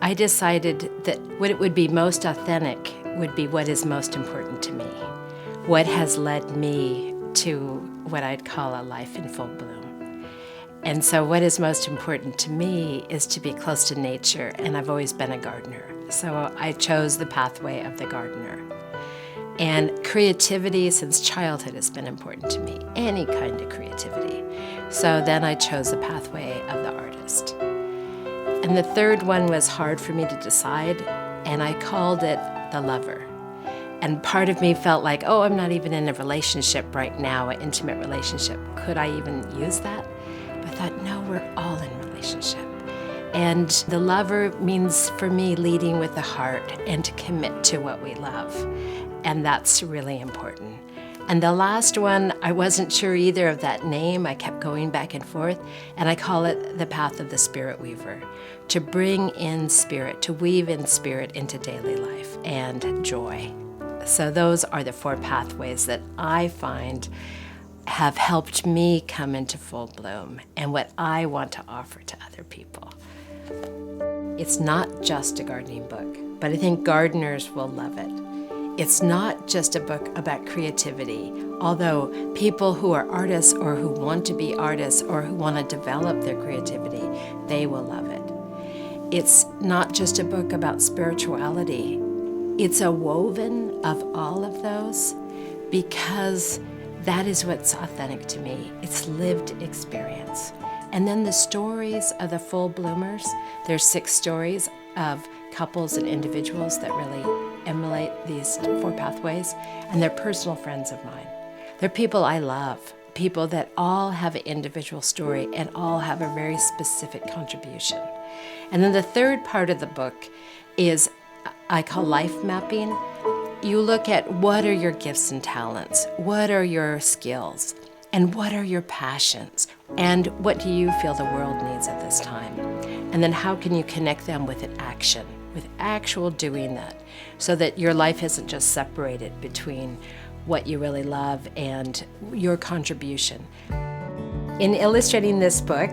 I decided that what it would be most authentic would be what is most important to me, what has led me to what I'd call a life in full bloom. And so what is most important to me is to be close to nature, and I've always been a gardener. So I chose the pathway of the gardener. And creativity since childhood has been important to me, any kind of creativity. So then I chose the pathway of the artist. And the third one was hard for me to decide, and I called it the lover. And part of me felt like, oh, I'm not even in a relationship right now, an intimate relationship. Could I even use that? But I thought, no, we're all in relationship. And the lover means for me leading with the heart and to commit to what we love. And that's really important. And the last one, I wasn't sure either of that name. I kept going back and forth, and I call it the path of the spirit weaver, to bring in spirit, to weave in spirit into daily life and joy. So those are the 4 pathways that I find have helped me come into full bloom and what I want to offer to other people. It's not just a gardening book, but I think gardeners will love it. It's not just a book about creativity, although people who are artists or who want to be artists or who want to develop their creativity, they will love it. It's not just a book about spirituality. It's a woven of all of those because that is what's authentic to me. It's lived experience. And then the stories of the full bloomers, there's 6 stories of couples and individuals that really emulate these 4 pathways, and they're personal friends of mine. They're people I love, people that all have an individual story and all have a very specific contribution. And then the third part of the book is I call life mapping. You look at what are your gifts and talents, what are your skills, and what are your passions, and what do you feel the world needs at this time? And then how can you connect them with an action, with actual doing that, so that your life isn't just separated between what you really love and your contribution. In illustrating this book,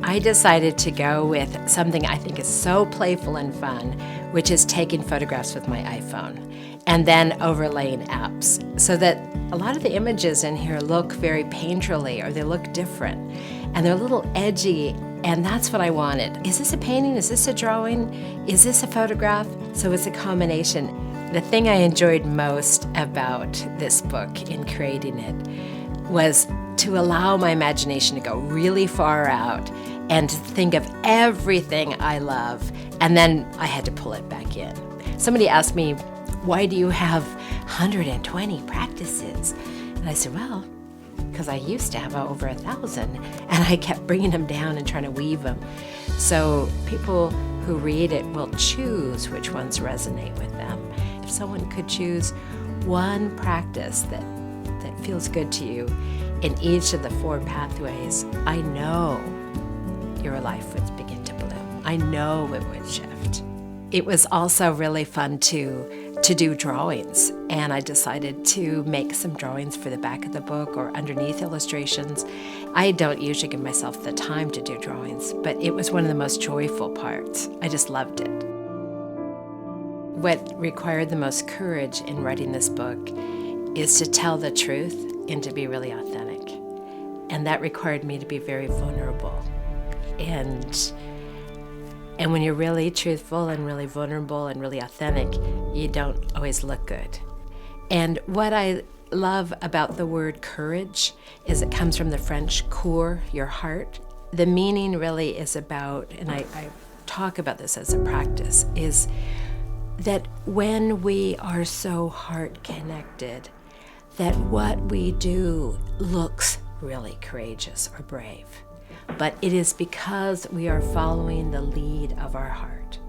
I decided to go with something I think is so playful and fun, which is taking photographs with my iPhone and then overlaying apps so that a lot of the images in here look very painterly or they look different and they're a little edgy, and that's what I wanted. Is this a painting? Is this a drawing? Is this a photograph? So it's a combination. The thing I enjoyed most about this book in creating it was to allow my imagination to go really far out and to think of everything I love, and then I had to pull it back in. Somebody asked me, why do you have 120 practices? And I said, well, because I used to have over 1,000, and I kept bringing them down and trying to weave them. So people who read it will choose which ones resonate with them. If someone could choose one practice that feels good to you in each of the 4 pathways, I know your life would begin to bloom. I know it would shift. It was also really fun to do drawings, and I decided to make some drawings for the back of the book or underneath illustrations. I don't usually give myself the time to do drawings, but it was one of the most joyful parts. I just loved it. What required the most courage in writing this book is to tell the truth and to be really authentic. And that required me to be very vulnerable. And when you're really truthful and really vulnerable and really authentic, you don't always look good. And what I love about the word courage is it comes from the French coeur, your heart. The meaning really is about, and I talk about this as a practice, is that when we are so heart connected, that what we do looks really courageous or brave. But it is because we are following the lead of our heart.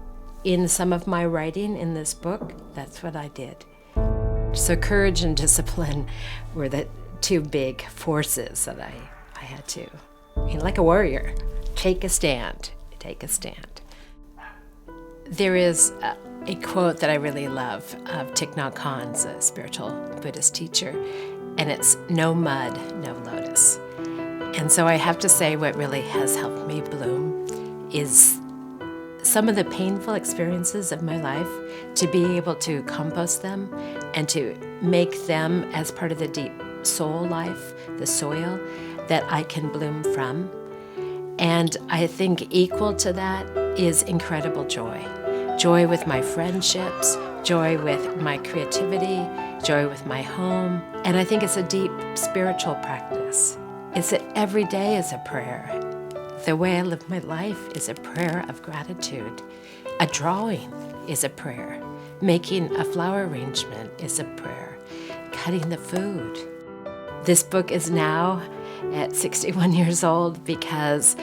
In some of my writing in this book, that's what I did. So courage and discipline were the 2 big forces that I had to, like a warrior, take a stand, take a stand. There is a quote that I really love of Thich Nhat Hanh's, a spiritual Buddhist teacher, and it's no mud, no lotus. And so I have to say what really has helped me bloom is some of the painful experiences of my life, to be able to compost them and to make them as part of the deep soul life, the soil that I can bloom from. And I think equal to that is incredible joy. Joy with my friendships, joy with my creativity, joy with my home. And I think it's a deep spiritual practice. It's that every day is a prayer. The way I live my life is a prayer of gratitude. A drawing is a prayer. Making a flower arrangement is a prayer. Cutting the food. This book is now at 61 years old because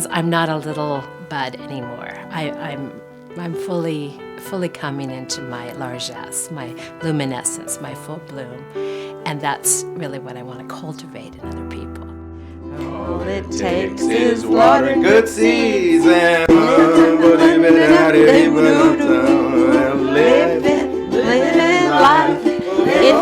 I'm not a little bud anymore. I'm fully coming into my largesse, my luminescence, my full bloom. And that's really what I want to cultivate in other people. All it takes is water and good seeds and living life. It